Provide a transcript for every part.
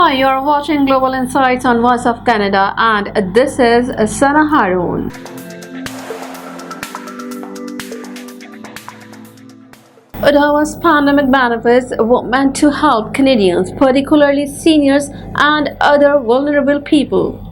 Hi, you're watching Global Insights on Voice of Canada, and this is Sana Haroon. Ottawa's pandemic benefits were meant to help Canadians, particularly seniors and other vulnerable people.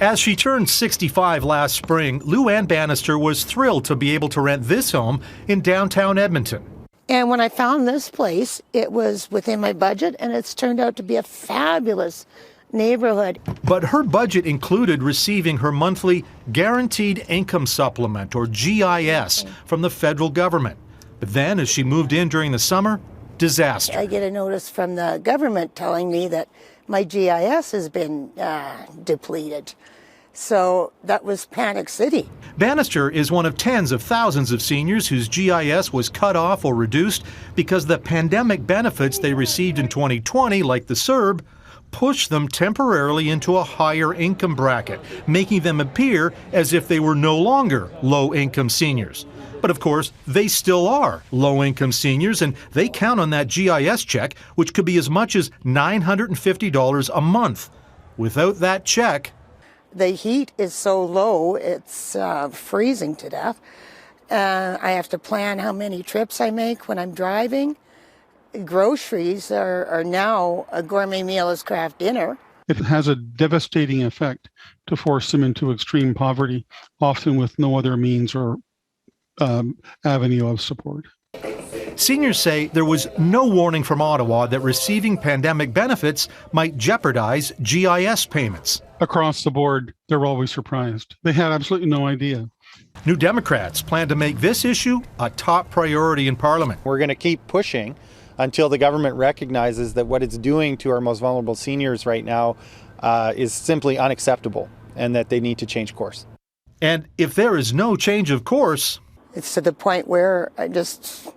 As she turned 65 last spring, Lou Ann Bannister was thrilled to be able to rent this home in downtown Edmonton. And when I found this place, it was within my budget, and it's turned out to be a fabulous neighborhood. But her budget included receiving her monthly Guaranteed Income Supplement, or GIS, from the federal government. But then, as she moved in during the summer, disaster. I get a notice from the government telling me that my GIS has been depleted. So that was Panic City. Bannister is one of tens of thousands of seniors whose GIS was cut off or reduced because the pandemic benefits they received in 2020, like the CERB, pushed them temporarily into a higher income bracket, making them appear as if they were no longer low-income seniors. But of course, they still are low-income seniors, and they count on that GIS check, which could be as much as $950 a month. Without that check, the heat is so low, it's freezing to death. I have to plan how many trips I make when I'm driving. Groceries are now a gourmet meal as craft dinner. It has a devastating effect to force them into extreme poverty, often with no other means or avenue of support. Seniors say there was no warning from Ottawa that receiving pandemic benefits might jeopardize GIS payments. Across the board, they're always surprised. They had absolutely no idea. New Democrats plan to make this issue a top priority in Parliament. We're going to keep pushing until the government recognizes that what it's doing to our most vulnerable seniors right now is simply unacceptable and that they need to change course. And if there is no change of course, it's to the point where I just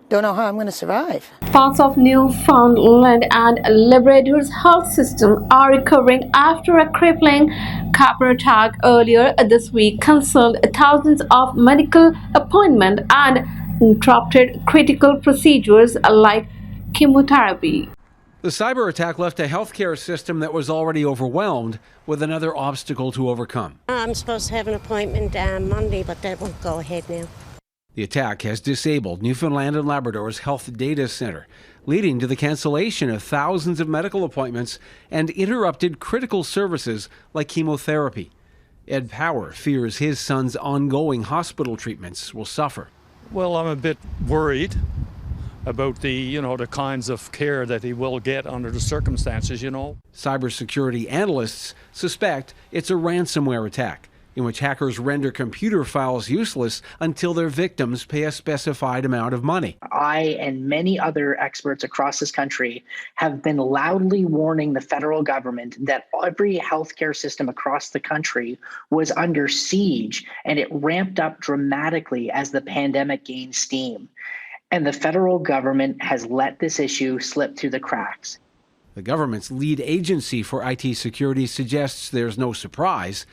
don't know how I'm going to survive. Parts of Newfoundland and Labrador's health system are recovering after a crippling cyber attack earlier this week cancelled thousands of medical appointments and interrupted critical procedures like chemotherapy. The cyber attack left a healthcare system that was already overwhelmed with another obstacle to overcome. I'm supposed to have an appointment Monday, but that won't go ahead now. The attack has disabled Newfoundland and Labrador's health data center, leading to the cancellation of thousands of medical appointments and interrupted critical services like chemotherapy. Ed Power fears his son's ongoing hospital treatments will suffer. Well, I'm a bit worried about the kinds of care that he will get under the circumstances, Cybersecurity analysts suspect it's a ransomware attack in which hackers render computer files useless until their victims pay a specified amount of money. I and many other experts across this country have been loudly warning the federal government that every healthcare system across the country was under siege, and it ramped up dramatically as the pandemic gained steam. And the federal government has let this issue slip through the cracks. The government's lead agency for IT security suggests there's no surprise.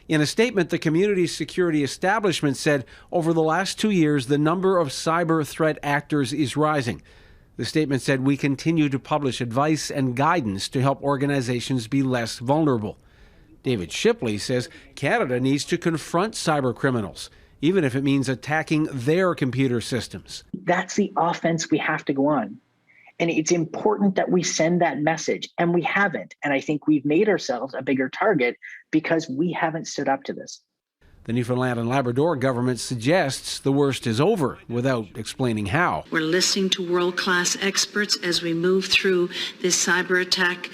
In a statement, the community security establishment said over the last 2 years, the number of cyber threat actors is rising. The statement said we continue to publish advice and guidance to help organizations be less vulnerable. David Shipley says Canada needs to confront cyber criminals, even if it means attacking their computer systems. That's the offense we have to go on. And it's important that we send that message, and we haven't. And I think we've made ourselves a bigger target because we haven't stood up to this. The Newfoundland and Labrador government suggests the worst is over without explaining how. We're listening to world-class experts as we move through this cyber attack,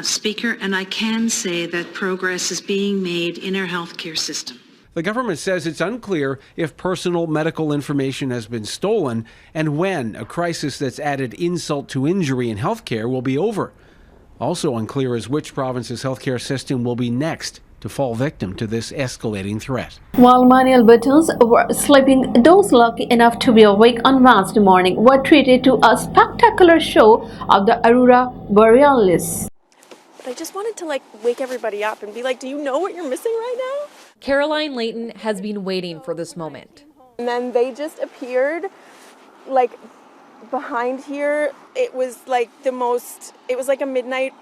Speaker, and I can say that progress is being made in our healthcare system. The government says it's unclear if personal medical information has been stolen and when a crisis that's added insult to injury in healthcare will be over. Also unclear is which province's healthcare system will be next to fall victim to this escalating threat. While many Albertans were sleeping, those lucky enough to be awake on Wednesday morning were treated to a spectacular show of the Aurora Borealis. But I just wanted to wake everybody up and be like, do you know what you're missing right now? Caroline Layton has been waiting for this moment. And then they just appeared behind here, it was like a midnight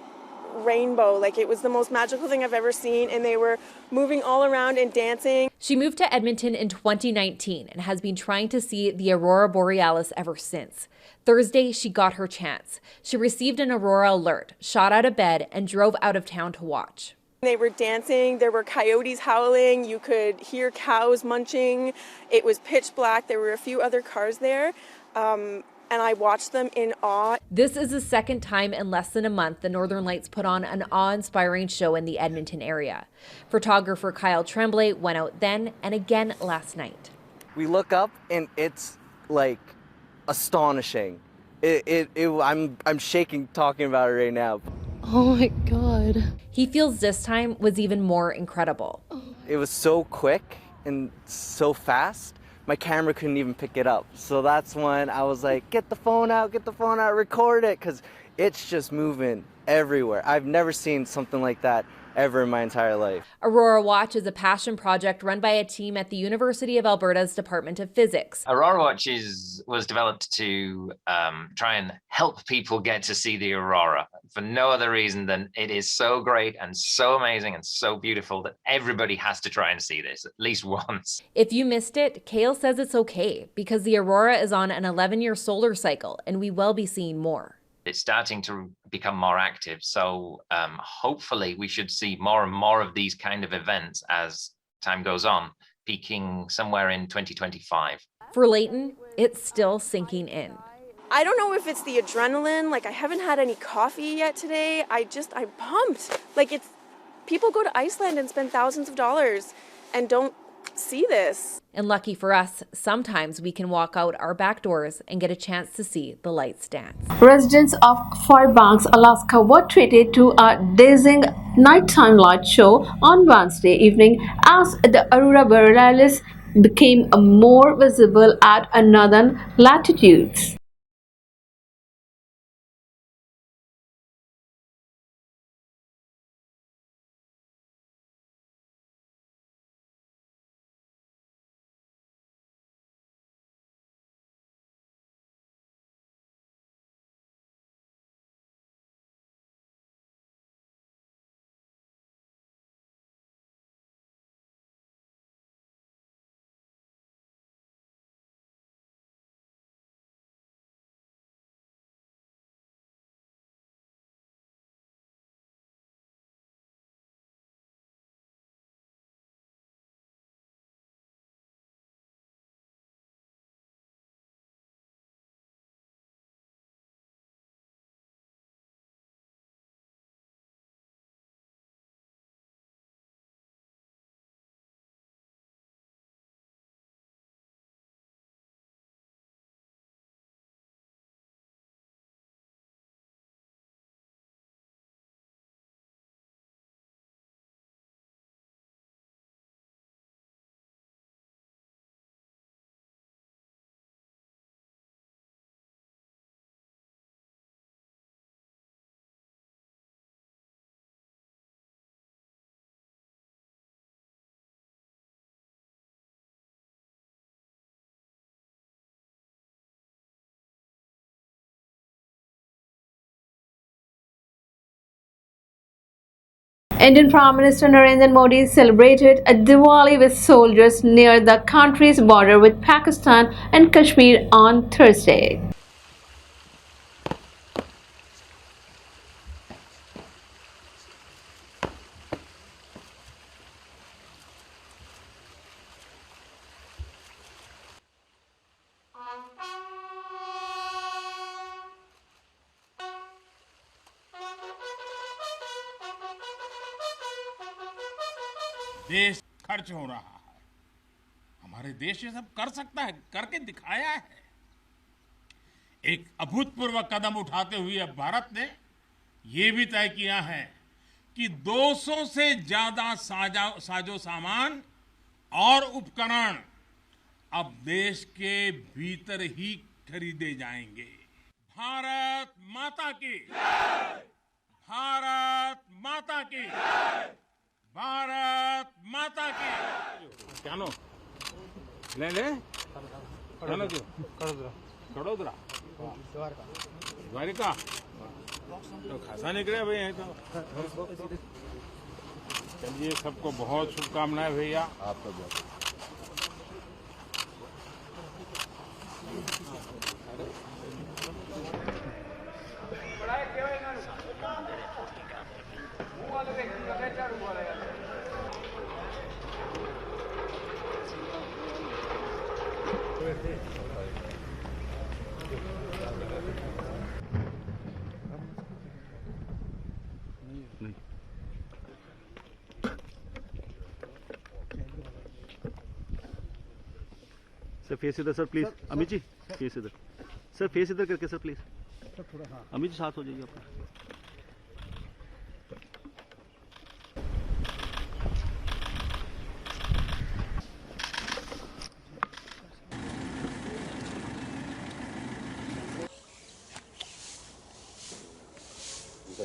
rainbow. Like, it was the most magical thing I've ever seen, and they were moving all around and dancing. She moved to Edmonton in 2019 and has been trying to see the aurora borealis ever since. Thursday, she got her chance. She received an aurora alert, shot out of bed, and drove out of town to watch. They were dancing, there were coyotes howling, you could hear cows munching. It was pitch black, there were a few other cars there. And I watched them in awe. This is the second time in less than a month the Northern Lights put on an awe-inspiring show in the Edmonton area. Photographer Kyle Tremblay went out then and again last night. We look up and it's like astonishing. I'm shaking talking about it right now. Oh my God. He feels this time was even more incredible. It was so quick and so fast. My camera couldn't even pick it up. So that's when I was like, get the phone out, record it, because it's just moving everywhere. I've never seen something like that ever in my entire life. Aurora Watch is a passion project run by a team at the University of Alberta's Department of Physics. Aurora Watch was developed to try and help people get to see the aurora for no other reason than it is so great and so amazing and so beautiful that everybody has to try and see this at least once. If you missed it, Kale says it's okay because the aurora is on an 11-year solar cycle and we will be seeing more. It's starting to become more active, so hopefully we should see more and more of these kind of events as time goes on, peaking somewhere in 2025. For Leighton, it's still sinking in. I don't know if it's the adrenaline, like I haven't had any coffee yet today. I'm pumped. Like, people go to Iceland and spend thousands of dollars and don't see this. And lucky for us, sometimes we can walk out our back doors and get a chance to see the lights dance. Residents of Fairbanks, Alaska were treated to a dazing nighttime light show on Wednesday evening as the aurora borealis became more visible at northern latitudes. Indian Prime Minister Narendra Modi celebrated a Diwali with soldiers near the country's border with Pakistan and Kashmir on Thursday. देश खर्च हो रहा है, हमारे देश ये सब कर सकता है, करके दिखाया है। एक अभूतपूर्व कदम उठाते हुए अब भारत ने ये भी तय किया है कि 200 से ज्यादा साजो सामान और उपकरण अब देश के भीतर ही खरीदे जाएंगे। भारत माता की जय! भारत माता की जय! भारत माता की क्या नो ले ले कड़ोदरा द्वारिका तो खासा निकले भैया तो चलिए सबको बहुत शुभकामनाएं भैया आपका बहुत सर फेस इधर sir please Amit ji face इधर सर फेस इधर करके सर प्लीज अमित जी साथ हो जाइए आपका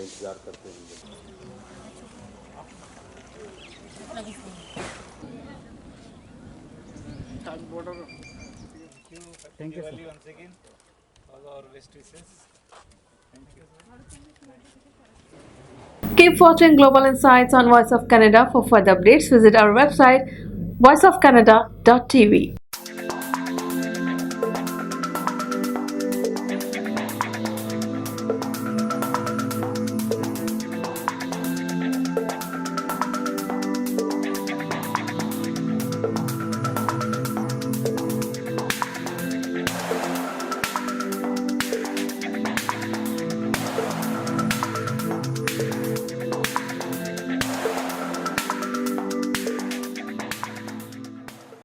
इंतजार करते हैं Thank you once again. All our best wishes. Thank you. Keep watching Global Insights on Voice of Canada. For further updates, visit our website voiceofcanada.tv.